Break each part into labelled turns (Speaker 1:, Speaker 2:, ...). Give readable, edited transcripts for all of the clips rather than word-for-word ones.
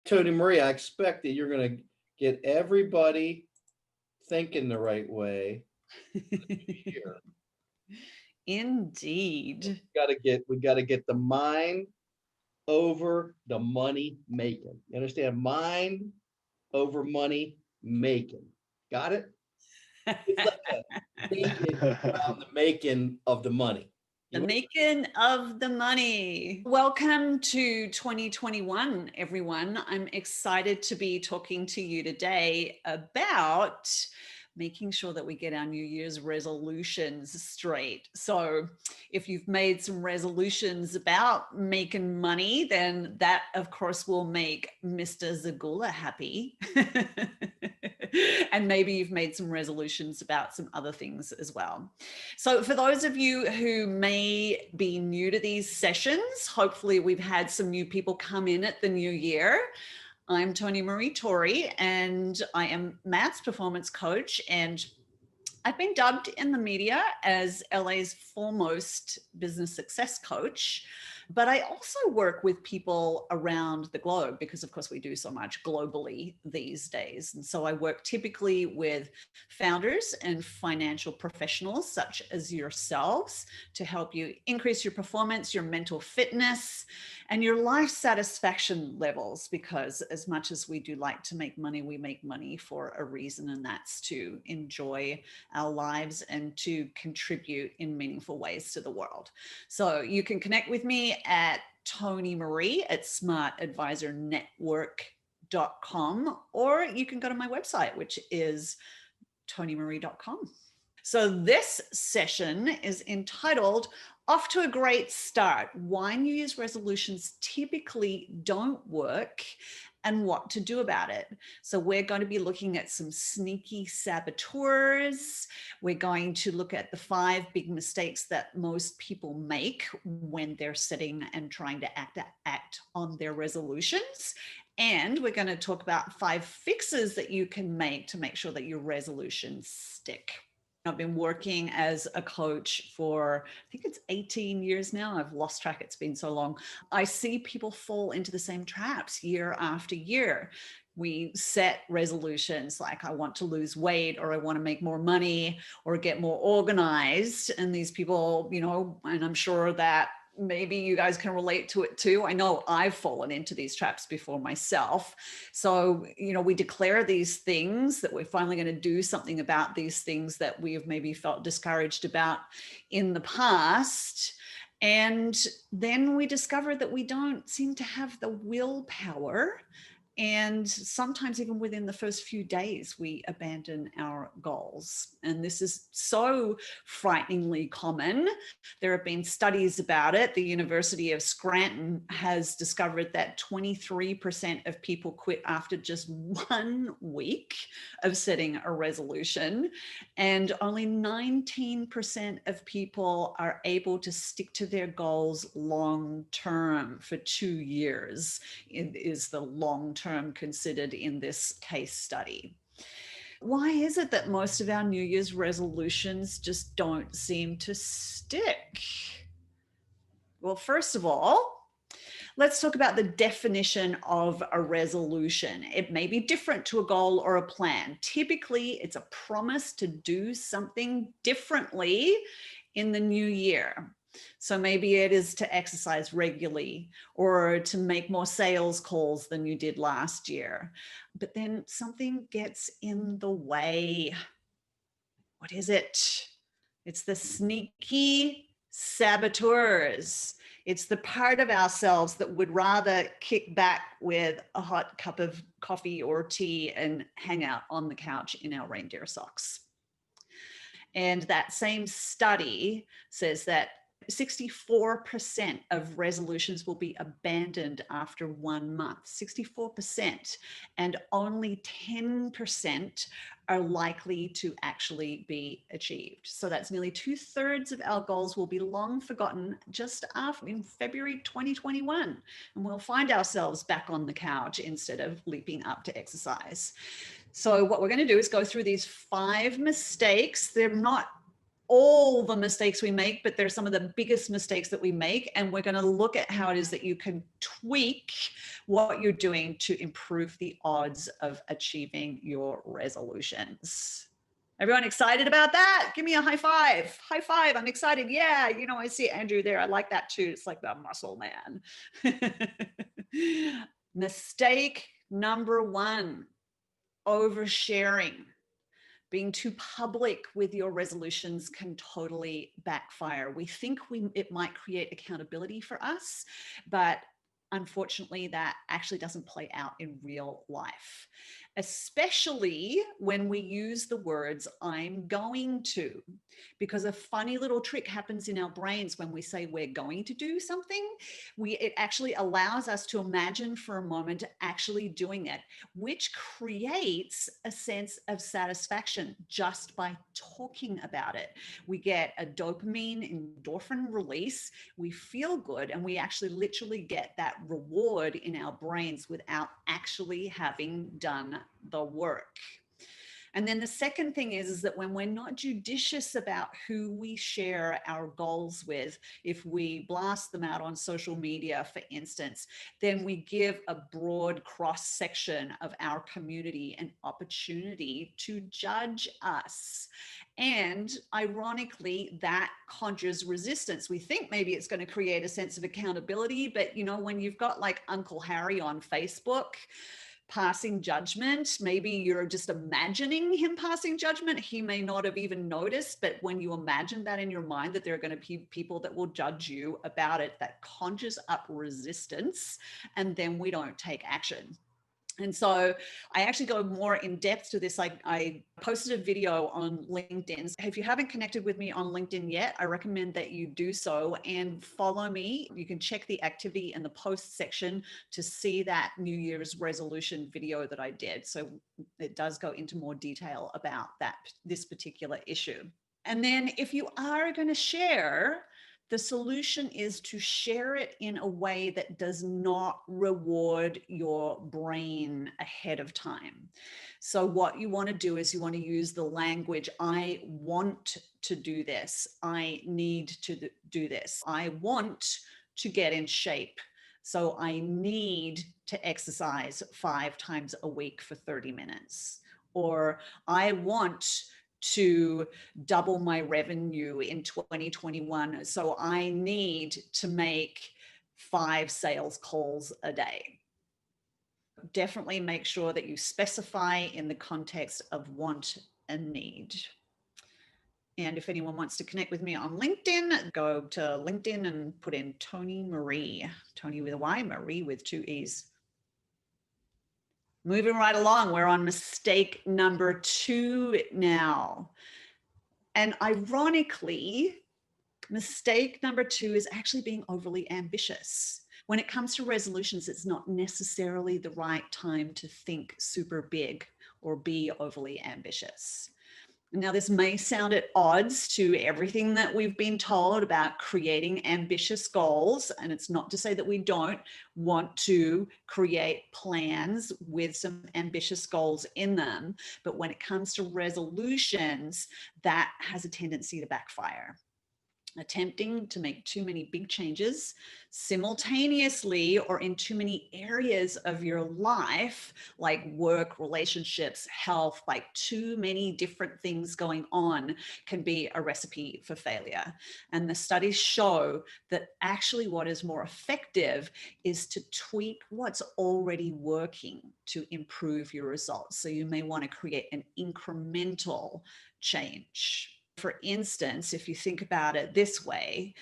Speaker 1: Tony Marie, I expect that you're going to get everybody thinking the right way here.
Speaker 2: Indeed.
Speaker 1: We got to get the mind over the money making. You understand? Mind over money making. Got it? It's like a making around the making of the money.
Speaker 2: The making of the money. Welcome to 2021, everyone. I'm excited to be talking to you today about making sure that we get our New Year's resolutions straight. So if you've made some resolutions about making money, then that of course will make Mr. Zagula happy. And maybe you've made some resolutions about some other things as well. So for those of you who may be new to these sessions, hopefully we've had some new people come in at the new year. I'm Tony Marie Torrey, and I am Matt's performance coach, and I've been dubbed in the media as LA's foremost business success coach. But I also work with people around the globe because, of course, we do so much globally these days. And so I work typically with founders and financial professionals such as yourselves to help you increase your performance, your mental fitness, and your life satisfaction levels. Because as much as we do like to make money, we make money for a reason, and that's to enjoy our lives and to contribute in meaningful ways to the world. So you can connect with me at Tony Marie at smartadvisornetwork.com, or you can go to my website, which is tonymarie.com. So this session is entitled Off to a Great Start: Why New Year's Resolutions Typically Don't Work and What to Do About It. So we're going to be looking at some sneaky saboteurs. We're going to look at the 5 big mistakes that most people make when they're setting and trying to act on their resolutions. And we're going to talk about 5 fixes that you can make to make sure that your resolutions stick. I've been working as a coach for, I think it's 18 years now. I've lost track. It's been so long. I see people fall into the same traps year after year. We set resolutions like I want to lose weight, or I want to make more money, or get more organized. And these people, you know, and I'm sure that maybe you guys can relate to it too. I know I've fallen into these traps before myself. So, you know, we declare these things that we're finally going to do something about these things that we have maybe felt discouraged about in the past. And then we discover that we don't seem to have the willpower. And sometimes even within the first few days, we abandon our goals. And this is so frighteningly common. There have been studies about it. The University of Scranton has discovered that 23% of people quit after just 1 week of setting a resolution. And only 19% of people are able to stick to their goals long term for 2 years. It is the long term considered in this case study. Why is it that most of our New Year's resolutions just don't seem to stick? Well, first of all, let's talk about the definition of a resolution. It may be different to a goal or a plan. Typically, it's a promise to do something differently in the new year. So maybe it is to exercise regularly, or to make more sales calls than you did last year. But then something gets in the way. What is it? It's the sneaky saboteurs. It's the part of ourselves that would rather kick back with a hot cup of coffee or tea and hang out on the couch in our reindeer socks. And that same study says that 64% of resolutions will be abandoned after 1 month, 64%, and only 10% are likely to actually be achieved. So that's nearly 2/3 of our goals will be long forgotten just after in February 2021, and we'll find ourselves back on the couch instead of leaping up to exercise. So what we're going to do is go through these 5 mistakes. They're not all the mistakes we make, but they're some of the biggest mistakes that we make. And we're going to look at how it is that you can tweak what you're doing to improve the odds of achieving your resolutions. Everyone excited about that? Give me a high five. High five. I'm excited. Yeah. You know, I see Andrew there. I like that too. It's like the muscle man. Mistake number one, oversharing. Being too public with your resolutions can totally backfire. We think it might create accountability for us, but unfortunately, that actually doesn't play out in real life, especially when we use the words "I'm going to," because a funny little trick happens in our brains when we say we're going to do something. It actually allows us to imagine for a moment actually doing it, which creates a sense of satisfaction just by talking about it. We get a dopamine endorphin release, we feel good, and we actually literally get that reward in our brains without actually having done the work. And then the second thing is that when we're not judicious about who we share our goals with, if we blast them out on social media, for instance, then we give a broad cross section of our community an opportunity to judge us. And ironically, that conjures resistance. We think maybe it's going to create a sense of accountability, but you know, when you've got like Uncle Harry on Facebook passing judgment, maybe you're just imagining him passing judgment. He may not have even noticed, but when you imagine that in your mind, that there are going to be people that will judge you about it, that conjures up resistance, and then we don't take action. And so I actually go more in depth to this. I posted a video on LinkedIn. If you haven't connected with me on LinkedIn yet, I recommend that you do so and follow me. You can check the activity in the post section to see that New Year's resolution video that I did. So it does go into more detail about this particular issue. And then if you are going to share, the solution is to share it in a way that does not reward your brain ahead of time. So what you want to do is you want to use the language, I want to do this. I need to do this. I want to get in shape. So I need to exercise 5 times a week for 30 minutes. Or I want to double my revenue in 2021. So I need to make 5 sales calls a day. Definitely make sure that you specify in the context of want and need. And if anyone wants to connect with me on LinkedIn, go to LinkedIn and put in Tony Marie, Tony with a Y, Marie with 2 E's. Moving right along, we're on mistake number 2 now. And ironically, mistake number 2 is actually being overly ambitious. When it comes to resolutions, it's not necessarily the right time to think super big or be overly ambitious. Now, this may sound at odds to everything that we've been told about creating ambitious goals. And it's not to say that we don't want to create plans with some ambitious goals in them. But when it comes to resolutions, that has a tendency to backfire. Attempting to make too many big changes simultaneously or in too many areas of your life, like work, relationships, health, like too many different things going on, can be a recipe for failure. And the studies show that actually what is more effective is to tweak what's already working to improve your results. So you may want to create an incremental change. For instance, if you think about it this way,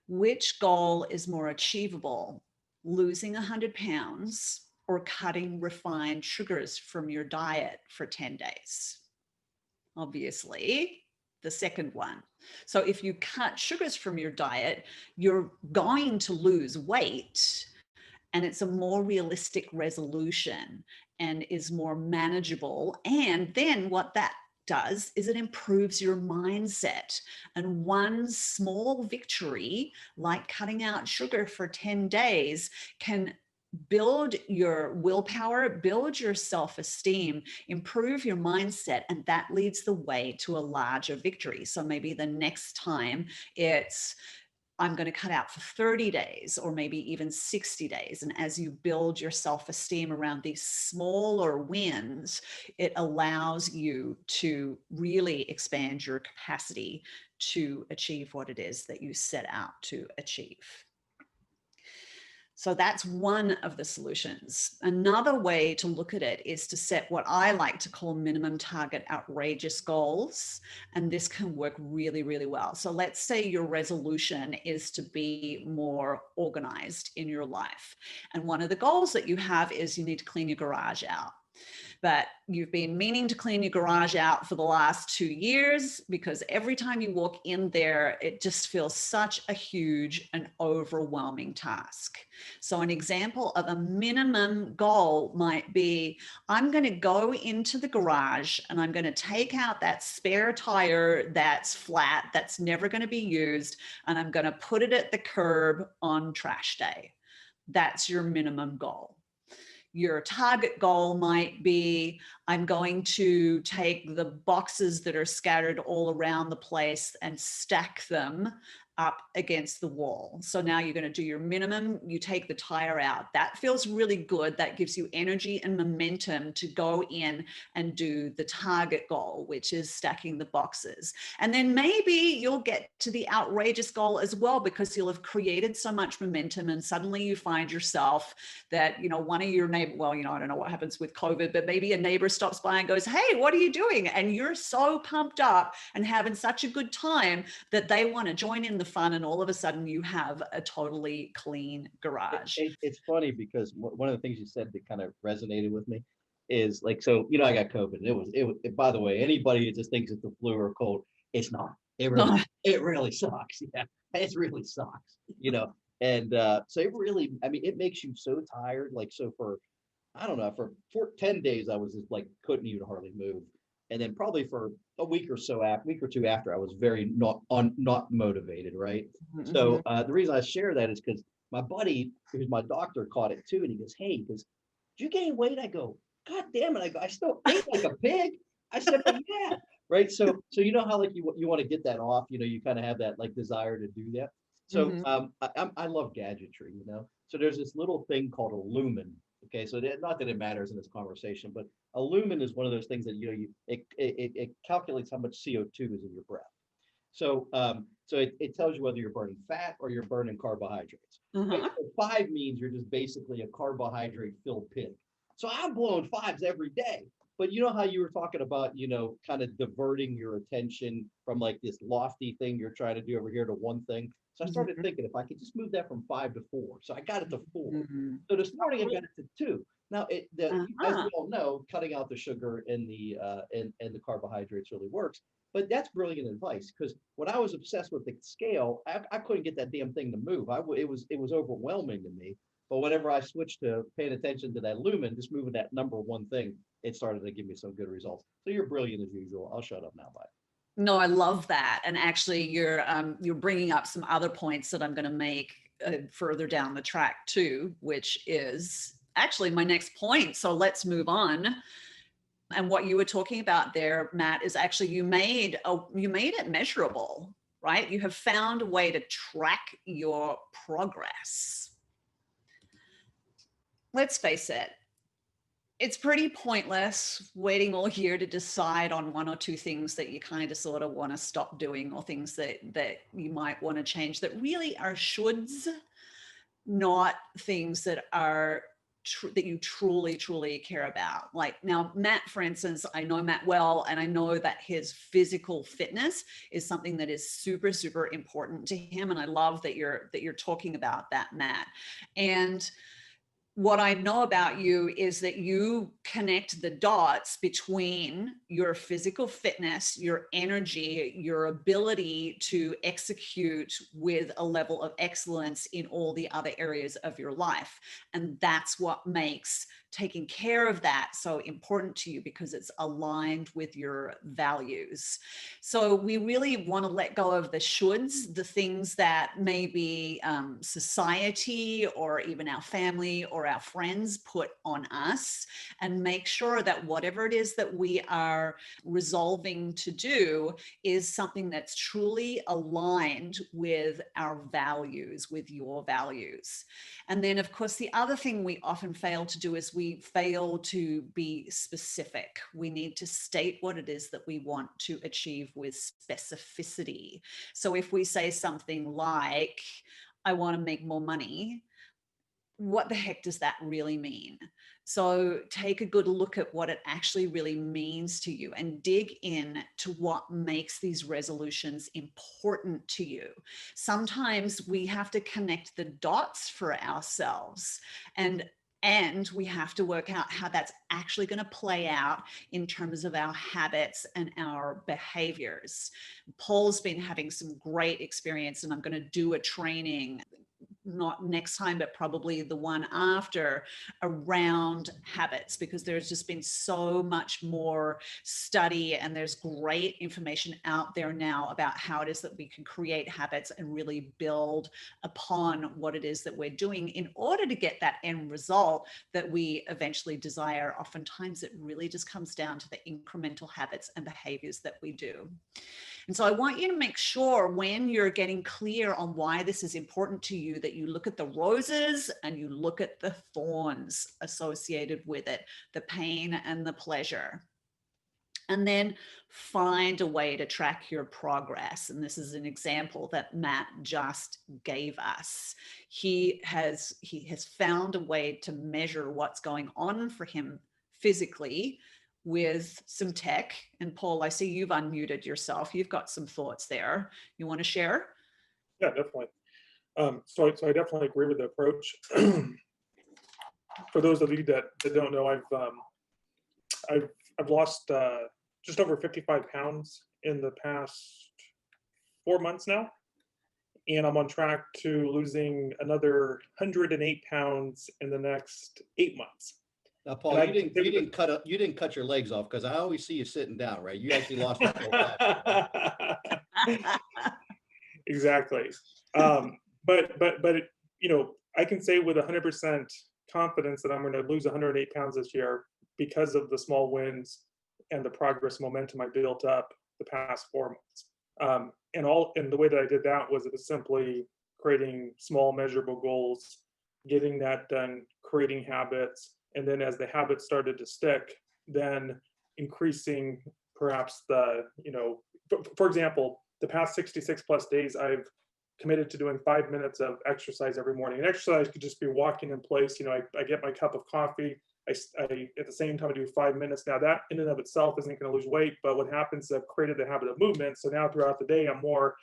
Speaker 2: which goal is more achievable? Losing 100 pounds or cutting refined sugars from your diet for 10 days? Obviously, the second one. So if you cut sugars from your diet, you're going to lose weight, and it's a more realistic resolution and is more manageable. And then what that does is it improves your mindset. And one small victory, like cutting out sugar for 10 days, can build your willpower, build your self-esteem, improve your mindset, and that leads the way to a larger victory. So maybe the next time it's, I'm going to cut out for 30 days or maybe even 60 days. And as you build your self-esteem around these smaller wins, it allows you to really expand your capacity to achieve what it is that you set out to achieve. So that's one of the solutions. Another way to look at it is to set what I like to call minimum target outrageous goals. And this can work really, really well. So let's say your resolution is to be more organized in your life. And one of the goals that you have is you need to clean your garage out. But you've been meaning to clean your garage out for the last 2 years because every time you walk in there, it just feels such a huge and overwhelming task. So an example of a minimum goal might be, I'm going to go into the garage and I'm going to take out that spare tire that's flat, that's never going to be used, and I'm going to put it at the curb on trash day. That's your minimum goal. Your target goal might be, I'm going to take the boxes that are scattered all around the place and stack them up against the wall. So now you're going to do your minimum, you take the tire out. That feels really good. That gives you energy and momentum to go in and do the target goal, which is stacking the boxes. And then maybe you'll get to the outrageous goal as well, because you'll have created so much momentum and suddenly you find yourself that, one of your neighbor, well, I don't know what happens with COVID, but maybe a neighbor stops by and goes, hey, what are you doing? And you're so pumped up and having such a good time that they want to join in the fun, and all of a sudden you have a totally clean garage.
Speaker 1: It's funny because one of the things you said that kind of resonated with me is like, so I got COVID. It by the way, anybody that just thinks it's the flu or cold, it's not. It really sucks. Yeah, it really sucks. And so it really, it makes you so tired. Like, so for, I don't know, for 10 days I was just like couldn't even hardly move. And then probably for a week or two after, I was very not motivated, right?
Speaker 2: Mm-hmm.
Speaker 1: So the reason I share that is because my buddy, who's my doctor, caught it too, and he goes, "Hey, did you gain weight?" I go, "God damn it!" I go, "I still ate like a pig." I said, "But yeah, right." So you know how like you want to get that off, you kind of have that like desire to do that. So I love gadgetry, So there's this little thing called a lumen. Okay, so not that it matters in this conversation, but a lumen is one of those things that it calculates how much CO2 is in your breath. So it tells you whether you're burning fat or you're burning carbohydrates. Right? So 5 means you're just basically a carbohydrate filled pig. So I'm blowing 5s every day. But you know how you were talking about, kind of diverting your attention from like this lofty thing you're trying to do over here to one thing. So I started thinking if I could just move that from 5 to 4. So I got it to 4. So this morning I got it to 2. Now, as we all know, cutting out the sugar and the carbohydrates really works. But that's brilliant advice, because when I was obsessed with the scale, I couldn't get that damn thing to move. It was overwhelming to me. But whenever I switched to paying attention to that lumen, just moving that number one thing, it started to give me some good results. So you're brilliant as usual. I'll shut up now. Bye.
Speaker 2: No, I love that. And actually you're bringing up some other points that I'm going to make further down the track too, which is actually my next point. So let's move on. And what you were talking about there, Matt, is actually you made it measurable, right? You have found a way to track your progress. Let's face it, it's pretty pointless waiting all year to decide on 1 or 2 things that you kind of sort of want to stop doing, or things that you might want to change that really are shoulds, not things that are that you truly care about. Like now, Matt, for instance, I know Matt well, and I know that his physical fitness is something that is super important to him. And I love that you're talking about that, Matt. And what I know about you is that you connect the dots between your physical fitness, your energy, your ability to execute with a level of excellence in all the other areas of your life. And that's what makes taking care of that so important to you because it's aligned with your values. So we really want to let go of the shoulds, the things that maybe society or even our family or our friends put on us, and make sure that whatever it is that we are resolving to do is something that's truly aligned with our values, with your values. And then, of course, the other thing we often fail to do is we fail to be specific. We need to state what it is that we want to achieve with specificity. So if we say something like, I want to make more money, what the heck does that really mean? So take a good look at what it actually really means to you and dig in to what makes these resolutions important to you. Sometimes we have to connect the dots for ourselves, and we have to work out how that's actually going to play out in terms of our habits and our behaviors. Paul's been having some great experience, and I'm going to do a training, not next time, but probably the one after, around habits, because there's just been so much more study and there's great information out there now about how it is that we can create habits and really build upon what it is that we're doing in order to get that end result that we eventually desire. Oftentimes it really just comes down to the incremental habits and behaviors that we do. And so I want you to make sure when you're getting clear on why this is important to you, that you look at the roses and you look at the thorns associated with it, the pain and the pleasure. And then find a way to track your progress. And this is an example that Matt just gave us. He has found a way to measure what's going on for him physically with some tech. And Paul, I see you've unmuted yourself. You've got some thoughts there. You want to share?
Speaker 3: Yeah, definitely. So I definitely agree with the approach. For those of you that don't know, I've lost just over 55 pounds in the past 4 months now, and I'm on track to losing another 108 pounds in the next 8 months.
Speaker 1: Now, Paul, you didn't cut your legs off, because I always see you sitting down, right? You actually lost your whole back.
Speaker 3: Exactly. But I can say with 100% confidence that I'm going to lose 108 pounds this year because of the small wins and the progress momentum I built up the past 4 months. And the way that I did that was, it was simply creating small measurable goals, getting that done, creating habits. And then as the habits started to stick, then increasing perhaps for example, the past 66 plus days, I've committed to doing 5 minutes of exercise every morning. And exercise could just be walking in place. I get my cup of coffee. I at the same time I do 5 minutes. Now that in and of itself isn't going to lose weight, but what happens is I've created the habit of movement. So now throughout the day, I'm more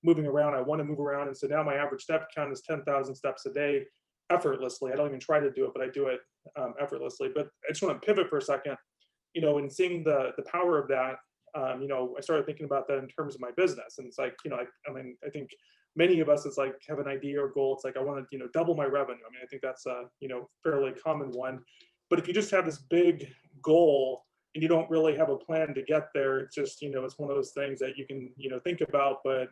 Speaker 3: moving around. I want to move around. And so now my average step count is 10,000 steps a day effortlessly. I don't even try to do it, but I do it effortlessly. But I just want to pivot for a second, and seeing the power of that, I started thinking about that in terms of my business. And it's like, I think many of us, it's like have an idea or goal. It's like, I want to, double my revenue. I think that's a, fairly common one. But if you just have this big goal and you don't really have a plan to get there, it's just, it's one of those things that you can, think about, but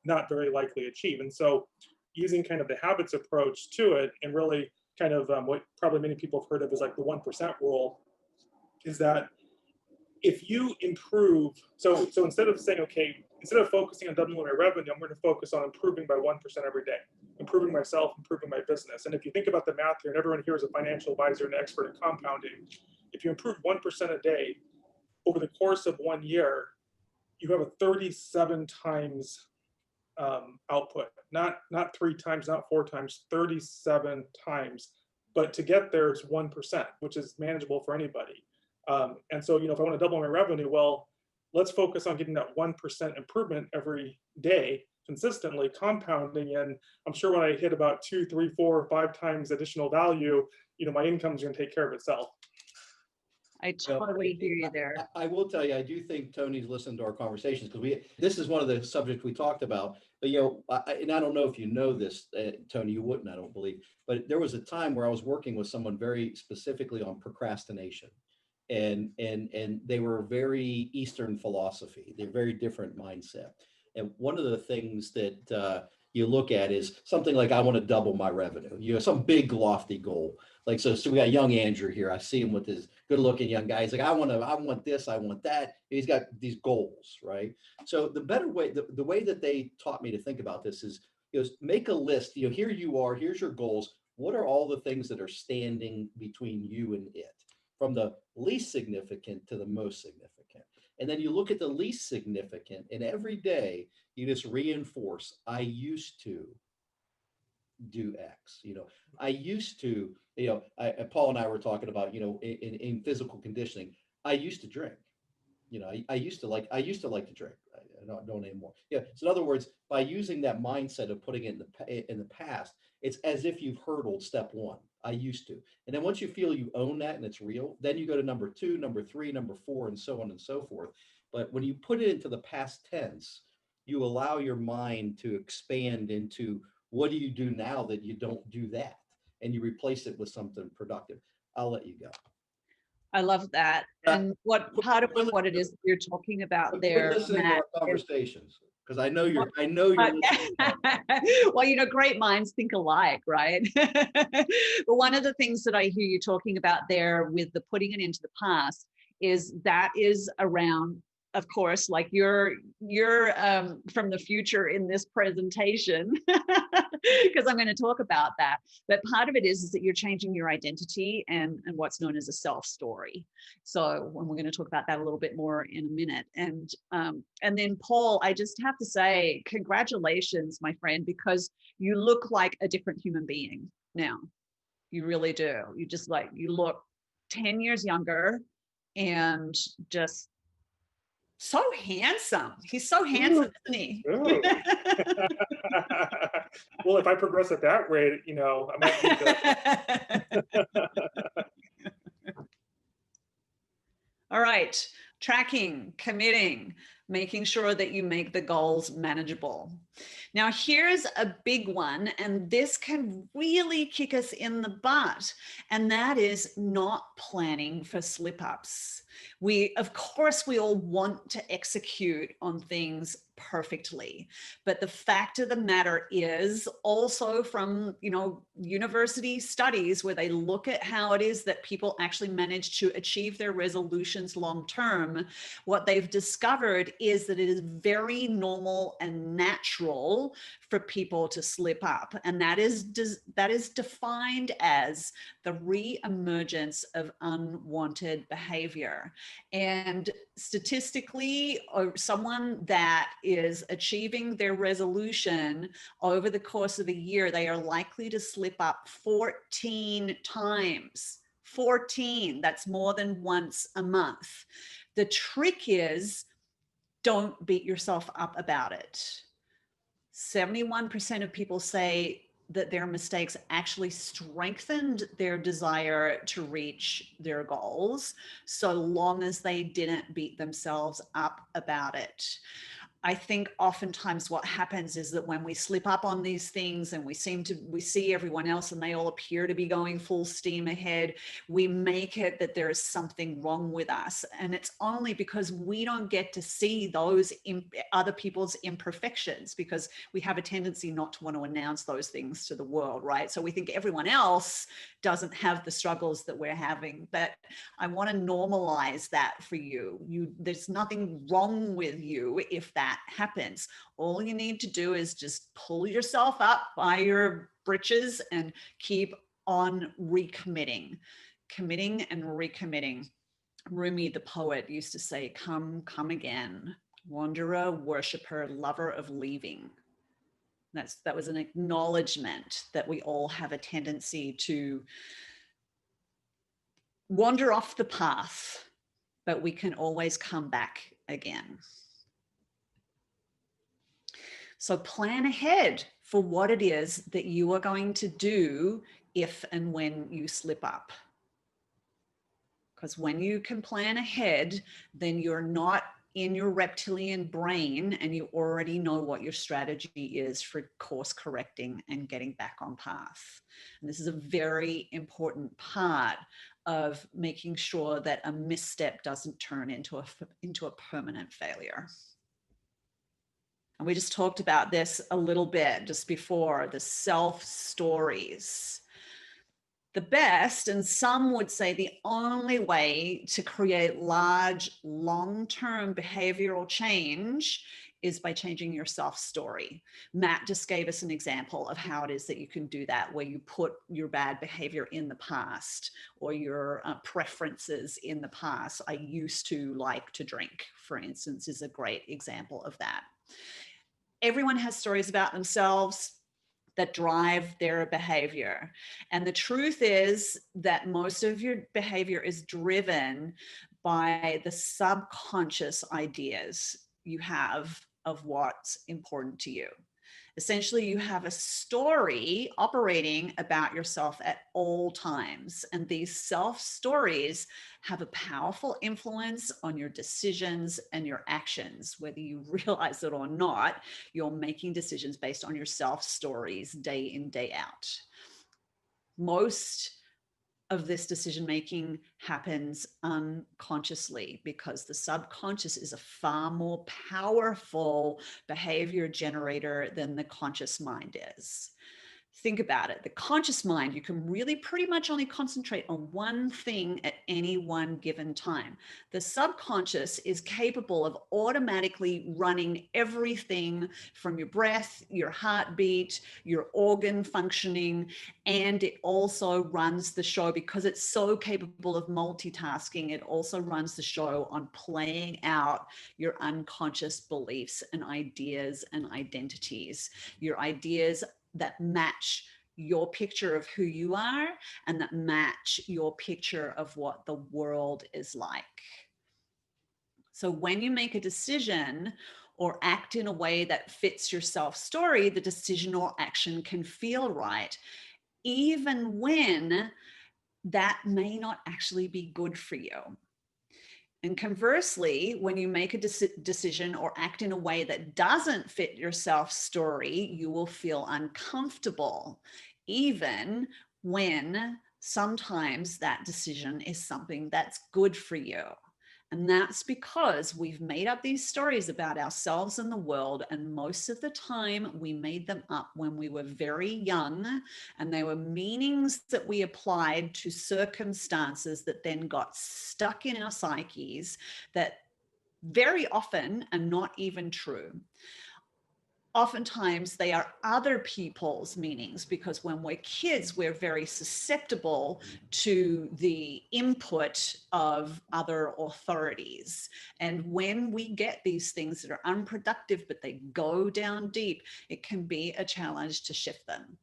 Speaker 3: not very likely achieve. And so using kind of the habits approach to it, and really kind of what probably many people have heard of is like the 1% rule, is that if you improve, so instead of saying, okay, instead of focusing on doubling my revenue, I'm going to focus on improving by 1% every day, improving myself, improving my business. And if you think about the math here, and everyone here is a financial advisor and expert in compounding, if you improve 1% a day over the course of 1 year, you have a 37 times output, not 3 times, not 4 times, 37 times. But to get there is 1%, which is manageable for anybody. And so, if I want to double my revenue, well, let's focus on getting that 1% improvement every day, consistently compounding. And I'm sure when I hit about 2, 3, 4, 5 times additional value, my income is going to take care of itself.
Speaker 2: I totally hear you there.
Speaker 1: I will tell you, I do think Tony's listened to our conversations because this is one of the subjects we talked about. But and I don't know if you know this, Tony, you wouldn't, I don't believe. But there was a time where I was working with someone very specifically on procrastination, and they were very Eastern philosophy. They're very different mindset. And one of the things that you look at is something like, I want to double my revenue. Some big lofty goal. Like, so we got young Andrew here. I see him with his good looking young guy. He's like, I want this, I want that. He's got these goals, right? So the better way, the way that they taught me to think about this is, make a list. Here you are, here's your goals. What are all the things that are standing between you and it, from the least significant to the most significant? And then you look at the least significant, and every day you just reinforce, I used to do X. I used to, Paul and I were talking about, in physical conditioning, I used to drink. I used to like to drink. I don't anymore. Yeah. So in other words, by using that mindset of putting it in the past, it's as if you've hurdled step one. I used to. And then once you feel you own that and it's real, then you go to number 2, number 3, number 4, and so on and so forth. But when you put it into the past tense, you allow your mind to expand into, what do you do now that you don't do that? And you replace it with something productive. I'll let you go.
Speaker 2: I love that. And what part of what it is you're talking about there,
Speaker 1: listening
Speaker 2: Matt,
Speaker 1: to our conversations, because I know you're
Speaker 2: well, great minds think alike, right? But one of the things that I hear you talking about there with the putting it into the past is around, of course, like you're from the future in this presentation, because I'm going to talk about that. But part of it is that you're changing your identity and what's known as a self story. So when we're going to talk about that a little bit more in a minute. And then Paul, I just have to say, congratulations, my friend, because you look like a different human being now. You really do. You look 10 years younger and just so handsome. He's so handsome, isn't he?
Speaker 3: Well, if I progress at that rate, I might need to.
Speaker 2: All right. Tracking, committing, making sure that you make the goals manageable. Now, here's a big one, and this can really kick us in the butt, and that is not planning for slip-ups. Of course, we all want to execute on things perfectly, but the fact of the matter is, also from university studies where they look at how it is that people actually manage to achieve their resolutions long term, what they've discovered is that it is very normal and natural for people to slip up, and that is defined as the re-emergence of unwanted behavior. And statistically, someone that is achieving their resolution over the course of a year, they are likely to slip up 14 times. 14, that's more than once a month. The trick is, don't beat yourself up about it. 71% of people say that their mistakes actually strengthened their desire to reach their goals, so long as they didn't beat themselves up about it. I think oftentimes what happens is that when we slip up on these things and we see everyone else and they all appear to be going full steam ahead, we make it that there is something wrong with us. And it's only because we don't get to see those other people's imperfections, because we have a tendency not to want to announce those things to the world, right? So we think everyone else doesn't have the struggles that we're having. But I want to normalize that for you. There's nothing wrong with you if that happens. All you need to do is just pull yourself up by your britches and keep on recommitting, committing and recommitting. Rumi, the poet, used to say, come again, wanderer, worshiper, lover of leaving. That was an acknowledgement that we all have a tendency to wander off the path, but we can always come back again. So plan ahead for what it is that you are going to do if and when you slip up. Because when you can plan ahead, then you're not in your reptilian brain and you already know what your strategy is for course correcting and getting back on path. And this is a very important part of making sure that a misstep doesn't turn into a permanent failure. And we just talked about this a little bit just before, the self stories. The best, and some would say the only way to create large, long-term behavioral change is by changing your self-story. Matt just gave us an example of how it is that you can do that, where you put your bad behavior in the past or your preferences in the past. I used to like to drink, for instance, is a great example of that. Everyone has stories about themselves that drive their behavior. And the truth is that most of your behavior is driven by the subconscious ideas you have of what's important to you. Essentially, you have a story operating about yourself at all times. And these self stories have a powerful influence on your decisions and your actions. Whether you realize it or not, you're making decisions based on your self stories day in, day out. Most of this decision making happens unconsciously because the subconscious is a far more powerful behavior generator than the conscious mind is. Think about it. The conscious mind, you can really pretty much only concentrate on one thing at any one given time. The subconscious is capable of automatically running everything from your breath, your heartbeat, your organ functioning, and it also runs the show because it's so capable of multitasking. It also runs the show on playing out your unconscious beliefs and ideas and identities, your ideas that match your picture of who you are and that match your picture of what the world is like. So when you make a decision or act in a way that fits your self-story, the decision or action can feel right, even when that may not actually be good for you. And conversely, when you make a decision or act in a way that doesn't fit your self-story, you will feel uncomfortable, even when sometimes that decision is something that's good for you. And that's because we've made up these stories about ourselves and the world. And most of the time we made them up when we were very young, and they were meanings that we applied to circumstances that then got stuck in our psyches that very often are not even true. Oftentimes they are other people's meanings, because when we're kids, we're very susceptible to the input of other authorities. And when we get these things that are unproductive, but they go down deep, it can be a challenge to shift them.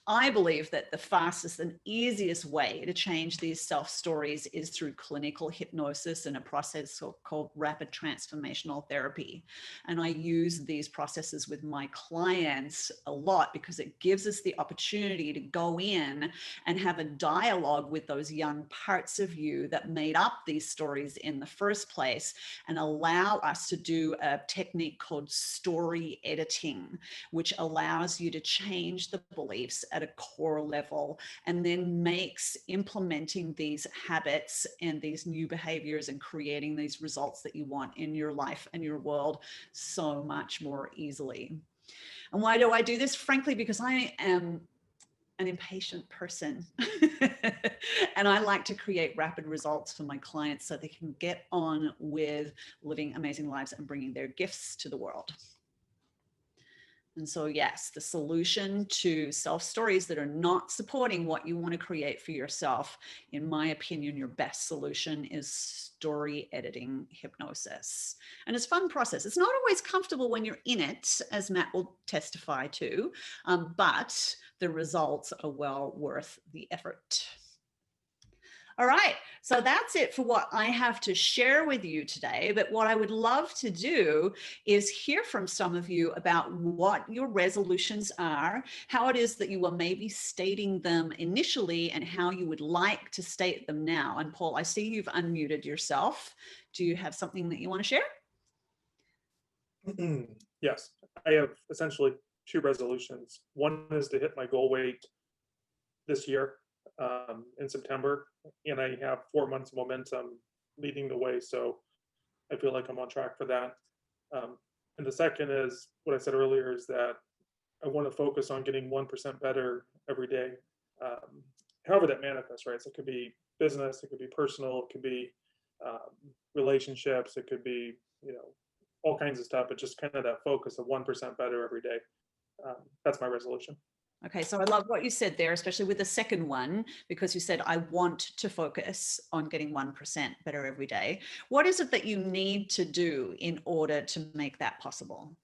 Speaker 2: I believe that the fastest and easiest way to change these self-stories is through clinical hypnosis and a process called rapid transformational therapy. And I use these processes with my clients a lot because it gives us the opportunity to go in and have a dialogue with those young parts of you that made up these stories in the first place, and allow us to do a technique called story editing, which allows you to change the beliefs at a core level, and then makes implementing these habits and these new behaviors and creating these results that you want in your life and your world so much more easily. And why do I do this? Frankly, because I am an impatient person and I like to create rapid results for my clients so they can get on with living amazing lives and bringing their gifts to the world. And so, yes, the solution to self-stories that are not supporting what you want to create for yourself, in my opinion, your best solution is story editing hypnosis. And it's a fun process. It's not always comfortable when you're in it, as Matt will testify to, but the results are well worth the effort. All right. So that's it for what I have to share with you today. But what I would love to do is hear from some of you about what your resolutions are, how it is that you were maybe stating them initially, and how you would like to state them now. And Paul, I see you've unmuted yourself. Do you have something that you want to share?
Speaker 3: Yes, I have essentially two resolutions. One is to hit my goal weight this year in September, and I have 4 months of momentum leading the way. So I feel like I'm on track for that. And the second is what I said earlier, is that I want to focus on getting 1% better every day. However that manifests, right? So it could be business, it could be personal, it could be relationships, it could be, all kinds of stuff, but just kind of that focus of 1% better every day. That's my resolution.
Speaker 2: Okay, so I love what you said there, especially with the second one, because you said, I want to focus on getting 1% better every day. What is it that you need to do in order to make that possible?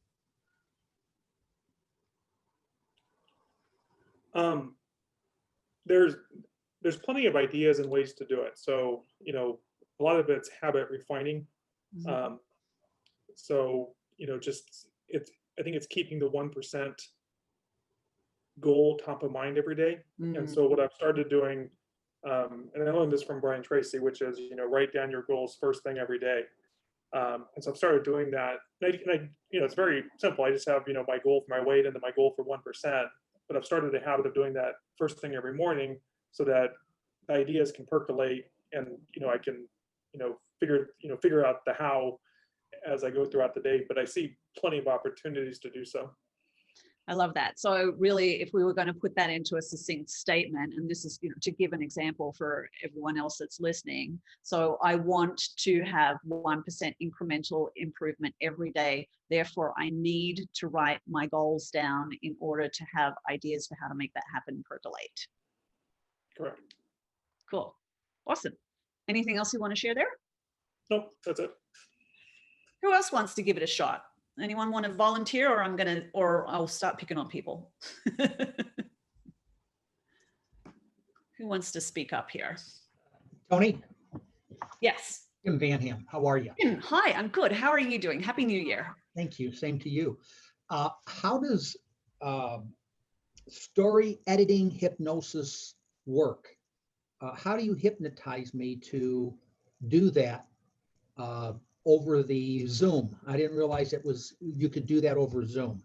Speaker 3: There's plenty of ideas and ways to do it. So, a lot of it's habit refining.
Speaker 2: Mm-hmm.
Speaker 3: So, I think it's keeping the 1% goal top of mind every day. And so what I've started doing, and I learned this from Brian Tracy, which is, write down your goals first thing every day. And so I've started doing that. And it's very simple. I just have, my goal for my weight and then my goal for 1%. But I've started a habit of doing that first thing every morning, so that the ideas can percolate, and, I can, figure out the how as I go throughout the day. But I see plenty of opportunities to do so.
Speaker 2: I love that. So really, if we were going to put that into a succinct statement, and this is, to give an example for everyone else that's listening. So I want to have 1% incremental improvement every day. Therefore, I need to write my goals down in order to have ideas for how to make that happen percolate.
Speaker 3: Correct.
Speaker 2: Cool. Awesome. Anything else you want to share there?
Speaker 3: Nope, that's it.
Speaker 2: Who else wants to give it a shot? Anyone want to volunteer, or I'll start picking on people? Who wants to speak up here?
Speaker 4: Tony?
Speaker 2: Yes.
Speaker 4: Jim Vanham, how are you?
Speaker 2: Jim, hi, I'm good. How are you doing? Happy New Year.
Speaker 4: Thank you. Same to you. How does story editing hypnosis work? How do you hypnotize me to do that over the Zoom? I didn't realize you could do that over Zoom.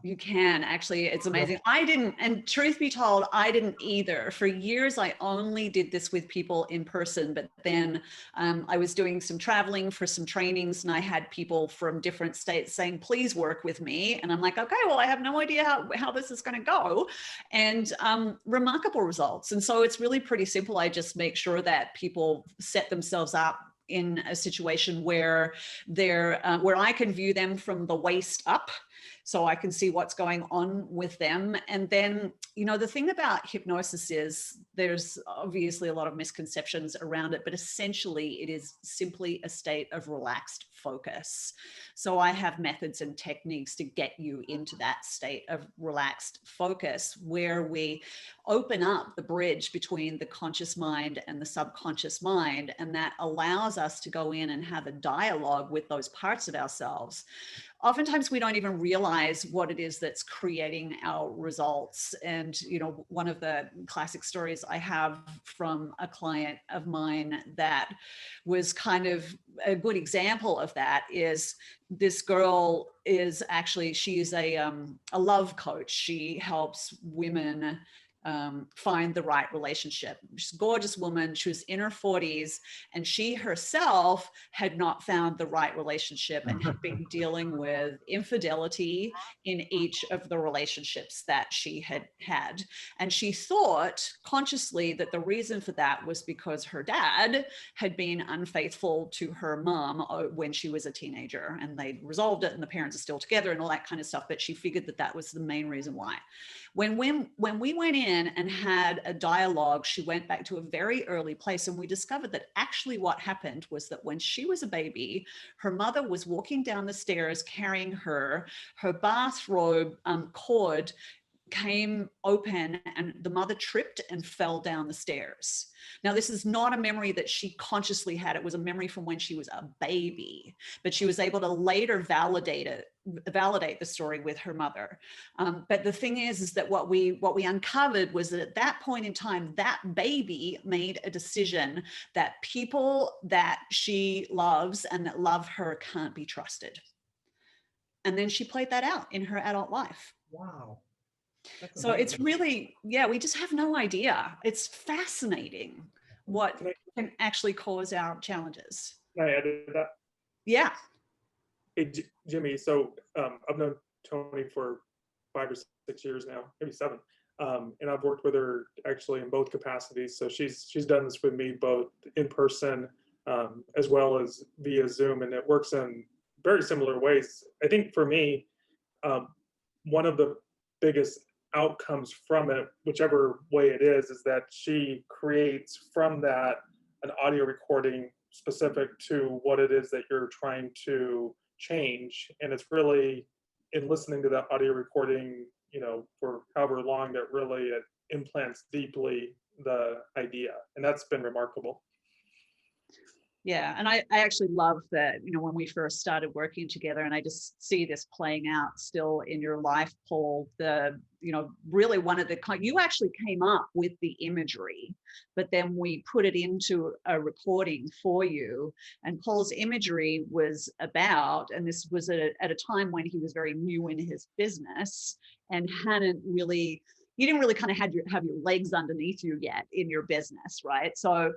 Speaker 2: You can, actually. It's amazing. I didn't, and truth be told, I didn't either. For years, I only did this with people in person, but then I was doing some traveling for some trainings, and I had people from different states saying, please work with me. And I'm like, okay, well, I have no idea how this is going to go. And remarkable results. And so it's really pretty simple. I just make sure that people set themselves up in a situation where where I can view them from the waist up, so I can see what's going on with them. And then, the thing about hypnosis is there's obviously a lot of misconceptions around it, but essentially it is simply a state of relaxed focus. So I have methods and techniques to get you into that state of relaxed focus, where we open up the bridge between the conscious mind and the subconscious mind. And that allows us to go in and have a dialogue with those parts of ourselves. Oftentimes we don't even realize what it is that's creating our results. And, one of the classic stories I have from a client of mine that was kind of a good example of that is this girl is actually, she is a love coach. She helps women find the right relationship. She's a gorgeous woman. She was in her 40s, and she herself had not found the right relationship and had been dealing with infidelity in each of the relationships that she had had. And she thought consciously that the reason for that was because her dad had been unfaithful to her mom when she was a teenager, and they'd resolved it and the parents are still together and all that kind of stuff. But she figured that that was the main reason why. When we went in and had a dialogue, she went back to a very early place, and we discovered that actually what happened was that when she was a baby, her mother was walking down the stairs carrying her bathrobe cord came open and the mother tripped and fell down the stairs. Now, this is not a memory that she consciously had. It was a memory from when she was a baby, but she was able to later validate the story with her mother. But the thing is that what we uncovered was that at that point in time, that baby made a decision that people that she loves and that love her can't be trusted. And then she played that out in her adult life.
Speaker 4: Wow. That's
Speaker 2: So it's
Speaker 4: amazing.
Speaker 2: really, yeah, we just have no idea. It's fascinating what can actually cause our challenges.
Speaker 3: Can I add to that?
Speaker 2: Yeah.
Speaker 3: Hey, Jimmy, so I've known Tony for 5 or 6 years now, maybe 7. And I've worked with her actually in both capacities. So she's done this with me both in person as well as via Zoom, and it works in very similar ways. I think for me, one of the biggest outcomes from it, whichever way it is that she creates from that an audio recording specific to what it is that you're trying to change. And it's really in listening to that audio recording, you know, for however long, that really it implants deeply the idea. And that's been remarkable.
Speaker 2: Yeah. And I actually love that, you know, when we first started working together, and I just see this playing out still in your life, Paul, really one of the, you actually came up with the imagery, but then we put it into a recording for you. And Paul's imagery was about, and this was at a time when he was very new in his business and you didn't really kind of have your legs underneath you yet in your business, right? So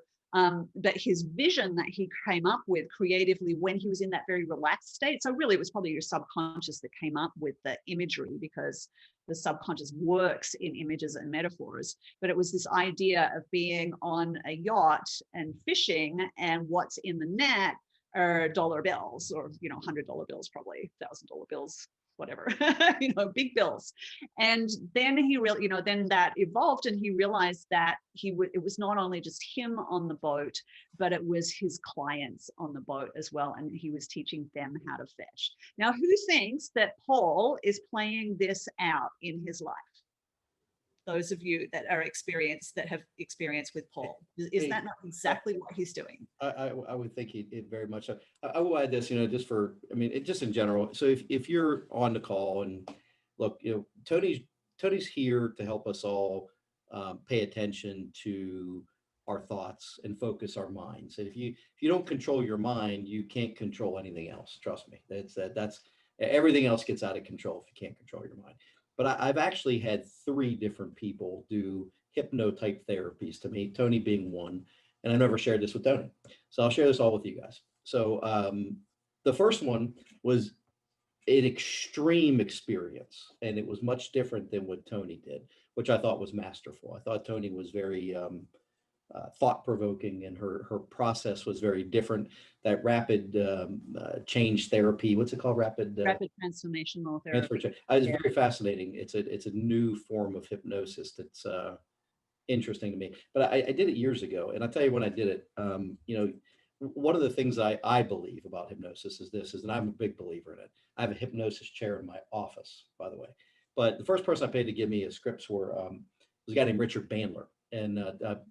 Speaker 2: but his vision that he came up with creatively when he was in that very relaxed state. So really it was probably your subconscious that came up with the imagery, because the subconscious works in images and metaphors. But it was this idea of being on a yacht and fishing, and what's in the net are dollar bills, or, $100 bills, probably $1,000 bills, whatever, big bills. And then he really, then that evolved, and he realized that it was not only just him on the boat, but it was his clients on the boat as well. And he was teaching them how to fish. Now, who thinks that Paul is playing this out in his life? Those of you that have experience with Paul, is that not exactly what he's doing?
Speaker 1: I would think it very much. I will add this, just in general. So if you're on the call, and look, Tony's here to help us all pay attention to our thoughts and focus our minds. And if you don't control your mind, you can't control anything else. Trust me. That's everything else gets out of control if you can't control your mind. But I've actually had 3 different people do hypno-type therapies to me, Tony being one, and I never shared this with Tony. So I'll share this all with you guys. So the first one was an extreme experience, and it was much different than what Tony did, which I thought was masterful. I thought Tony was very thought-provoking, and her process was very different. That rapid change therapy, what's it called? Rapid
Speaker 2: transformational therapy.
Speaker 1: It's very fascinating. It's a new form of hypnosis that's interesting to me. But I did it years ago, and I'll tell you when I did it. One of the things I believe about hypnosis is and I'm a big believer in it. I have a hypnosis chair in my office, by the way. But the first person I paid to give me scripts was a guy named Richard Bandler. And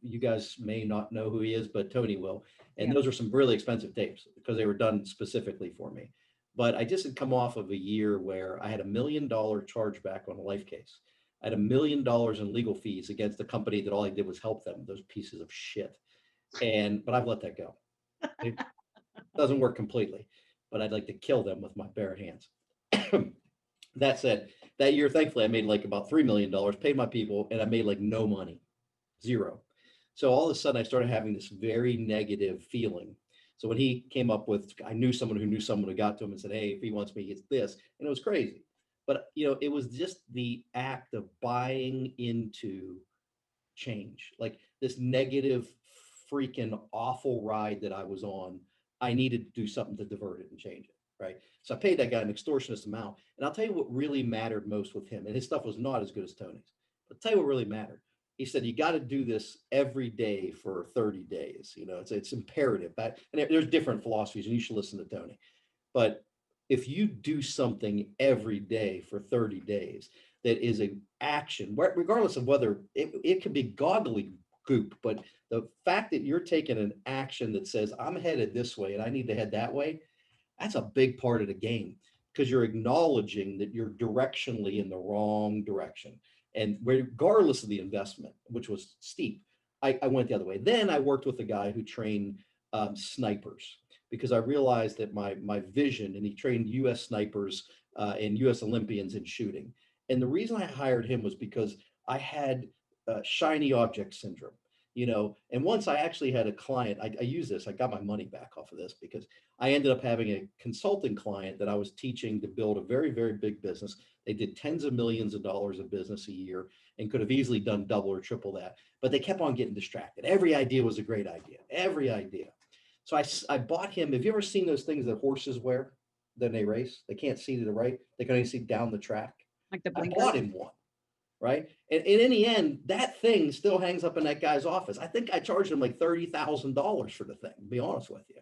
Speaker 1: you guys may not know who he is, but Tony will. And those are some really expensive tapes because they were done specifically for me. But I just had come off of a year where I had $1 million chargeback on a life case. I had $1 million in legal fees against a company that all I did was help them, those pieces of shit. But I've let that go. It doesn't work completely, but I'd like to kill them with my bare hands. That said, that year, thankfully, I made like about $3 million, paid my people, and I made like no money. 0. So all of a sudden I started having this very negative feeling. So when he came up with, I knew someone who got to him and said, hey, if he wants me, it's this. And it was crazy. But, it was just the act of buying into change, like this negative, freaking awful ride that I was on. I needed to do something to divert it and change it. Right. So I paid that guy an extortionist amount. And I'll tell you what really mattered most with him. And his stuff was not as good as Tony's. But I'll tell you what really mattered. He said, you got to do this every day for 30 days. It's imperative. And there's different philosophies, and you should listen to Tony. But if you do something every day for 30 days, that is an action, regardless of whether it can be goggly goop, but the fact that you're taking an action that says, I'm headed this way and I need to head that way, that's a big part of the game, because you're acknowledging that you're directionally in the wrong direction. And regardless of the investment, which was steep, I went the other way. Then I worked with a guy who trained snipers, because I realized that my vision, and he trained US snipers and US Olympians in shooting. And the reason I hired him was because I had shiny object syndrome, and once I actually had a client, I use this, I got my money back off of this, because I ended up having a consulting client that I was teaching to build a very, very big business. They did tens of millions of dollars of business a year and could have easily done double or triple that, but they kept on getting distracted. Every idea was a great idea, every idea. So I bought him. Have you ever seen those things that horses wear? Then they race. They can't see to the right. They can only see down the track.
Speaker 2: Like the
Speaker 1: I
Speaker 2: blinker.
Speaker 1: bought him one, right? And in the end, that thing still hangs up in that guy's office. I think I charged him like $30,000 for the thing, to be honest with you.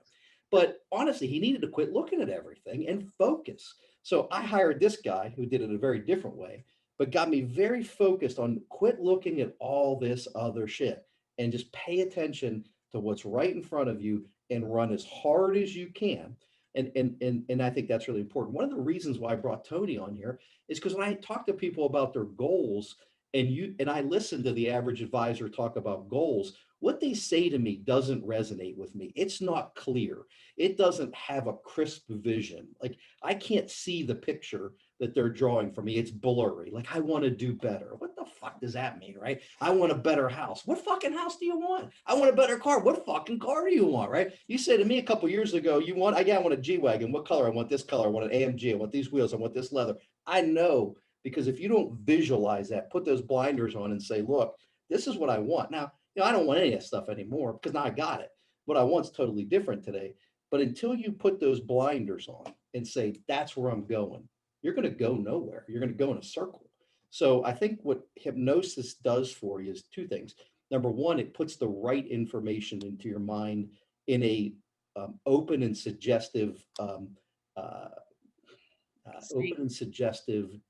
Speaker 1: But honestly, he needed to quit looking at everything and focus. So I hired this guy who did it a very different way, but got me very focused on quit looking at all this other shit and just pay attention to what's right in front of you and run as hard as you can. And I think that's really important. One of the reasons why I brought Tony on here is because when I talk to people about their goals, and I listen to the average advisor talk about goals, what they say to me doesn't resonate with me. It's not clear. It doesn't have a crisp vision. Like, I can't see the picture that they're drawing for me. It's blurry. Like, I want to do better. What the fuck does that mean, right? I want a better house. What fucking house do you want? I want a better car. What fucking car do you want, right? You said to me a couple years ago, I want a G-Wagon. What color? I want this color. I want an AMG. I want these wheels. I want this leather. I know, because if you don't visualize that, put those blinders on and say, look, this is what I want. Now, I don't want any of that stuff anymore, because now I got it. What I want's totally different today. But until you put those blinders on and say, that's where I'm going, you're going to go nowhere. You're going to go in a circle. So I think what hypnosis does for you is two things. Number one, it puts the right information into your mind in a open and suggestive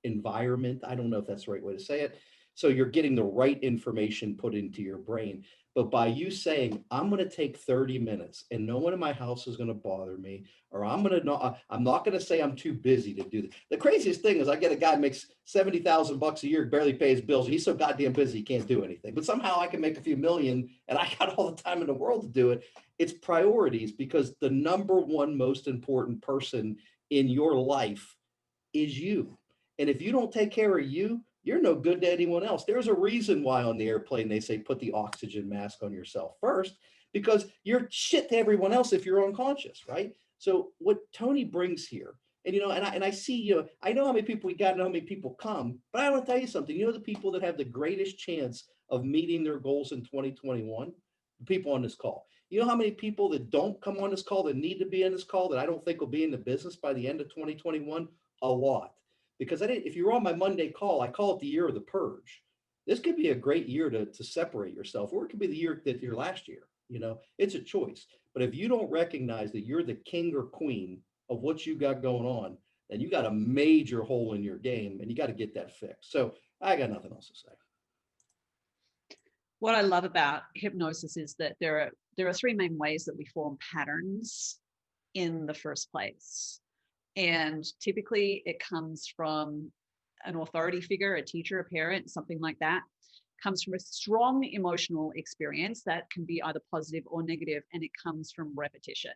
Speaker 1: environment. I don't know if that's the right way to say it. So you're getting the right information put into your brain. But by you saying, I'm going to take 30 minutes and no one in my house is going to bother me, or I'm not going to say I'm too busy to do this. The craziest thing is I get a guy who makes $70,000 a year, barely pays bills. He's so goddamn busy, he can't do anything. But somehow I can make a few million and I got all the time in the world to do it. It's priorities, because the number one most important person in your life is you. And if you don't take care of you, you're no good to anyone else. There's a reason why on the airplane they say put the oxygen mask on yourself first, because you're shit to everyone else if you're unconscious, right? So what Tony brings here, and I see, I know how many people we got, and how many people come, but I want to tell you something. The people that have the greatest chance of meeting their goals in 2021, the people on this call. You know how many people that don't come on this call that need to be in this call that I don't think will be in the business by the end of 2021? A lot. Because if you're on my Monday call, I call it the year of the purge. This could be a great year to separate yourself, or it could be the year that your last year. It's a choice. But if you don't recognize that you're the king or queen of what you got going on, then you got a major hole in your game, and you got to get that fixed. So I got nothing else to say.
Speaker 2: What I love about hypnosis is that there are three main ways that we form patterns in the first place. And typically it comes from an authority figure, a teacher, a parent, something like that. Comes from a strong emotional experience that can be either positive or negative, and it comes from repetition.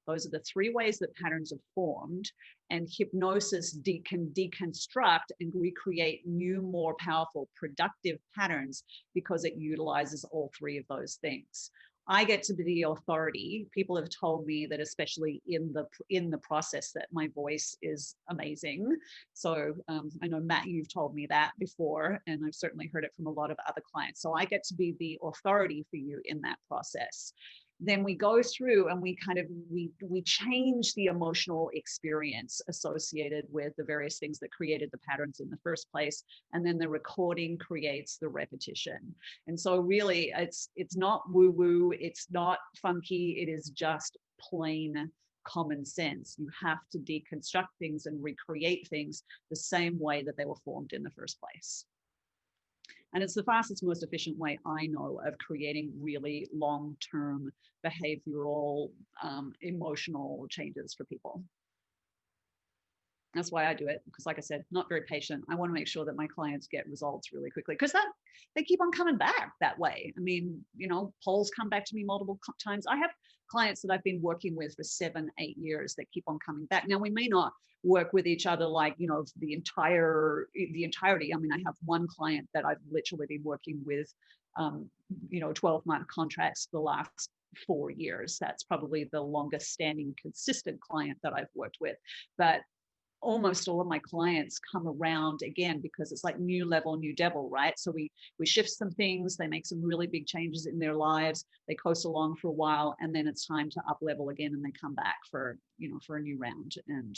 Speaker 2: Those are the three ways that patterns are formed, and hypnosis can deconstruct and recreate new, more powerful, productive patterns because it utilizes all three of those things. I get to be the authority. People have told me that, especially in the process, that my voice is amazing. So I know, Matt, you've told me that before, and I've certainly heard it from a lot of other clients. So I get to be the authority for you in that process. Then we go through and we change the emotional experience associated with the various things that created the patterns in the first place. And then the recording creates the repetition. And so really it's not woo-woo, it's not funky, it is just plain common sense. You have to deconstruct things and recreate things the same way that they were formed in the first place. And it's the fastest, most efficient way I know of creating really long-term behavioral, emotional changes for people. That's why I do it, because like I said, not very patient. I want to make sure that my clients get results really quickly, because they keep on coming back that way. I mean, you know, polls come back to me multiple times. I have clients that I've been working with for 7-8 years that keep on coming back. Now, we may not work with each other like, you know, the entirety. I mean, I have one client that I've literally been working with, you know, 12-month contracts for the last 4 years. That's probably the longest standing consistent client that I've worked with. But almost all of my clients come around again, because it's like new level, new devil, right? So we shift some things, they make some really big changes in their lives, they coast along for a while, and then it's time to up level again, and they come back for, you know, for a new round. And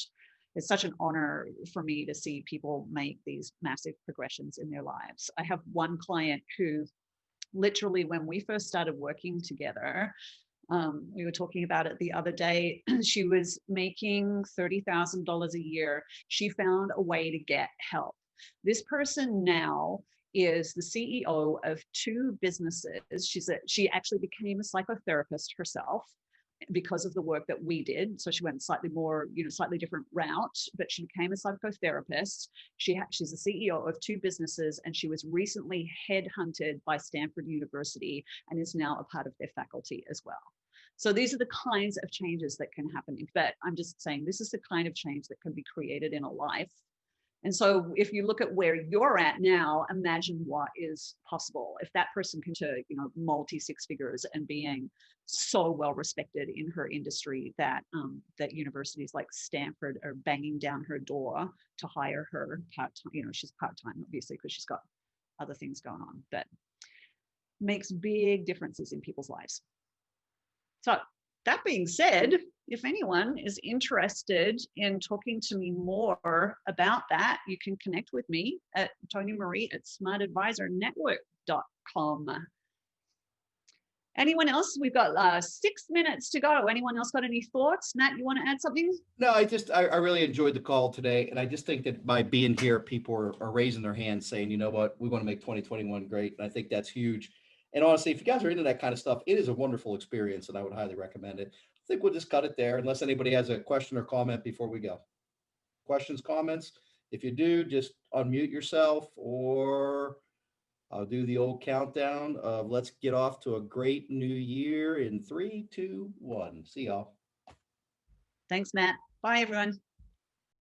Speaker 2: it's such an honor for me to see people make these massive progressions in their lives. I have one client who literally, when we first started working together, we were talking about it the other day, she was making $30,000 a year. She found a way to get help. This person now is the CEO of 2 businesses. She actually became a psychotherapist herself because of the work that we did. So she went slightly more, you know, slightly different route, but she became a psychotherapist. She's the CEO of 2 businesses, and she was recently headhunted by Stanford University and is now a part of their faculty as well. So these are the kinds of changes that can happen. But I'm just saying, this is the kind of change that can be created in a life. And so if you look at where you're at now, imagine what is possible. If that person can, you know, multi 6 figures and being so well respected in her industry that that universities like Stanford are banging down her door to hire her part-time. You know, she's part-time, obviously, because she's got other things going on, but makes big differences in people's lives. So that being said, if anyone is interested in talking to me more about that, you can connect with me at TonyMarie@smartadvisornetwork.com. Anyone else? We've got 6 minutes to go. Anyone else got any thoughts? Matt, you want to add something?
Speaker 1: No, I really enjoyed the call today. And I just think that by being here, people are raising their hands saying, you know what, we want to make 2021 great. And I think that's huge. And honestly, if you guys are into that kind of stuff, it is a wonderful experience, and I would highly recommend it. I think we'll just cut it there unless anybody has a question or comment before we go. Questions, comments? If you do, just unmute yourself, or I'll do the old countdown of let's get off to a great new year in 3, 2, 1. See y'all.
Speaker 2: Thanks, Matt. Bye, everyone.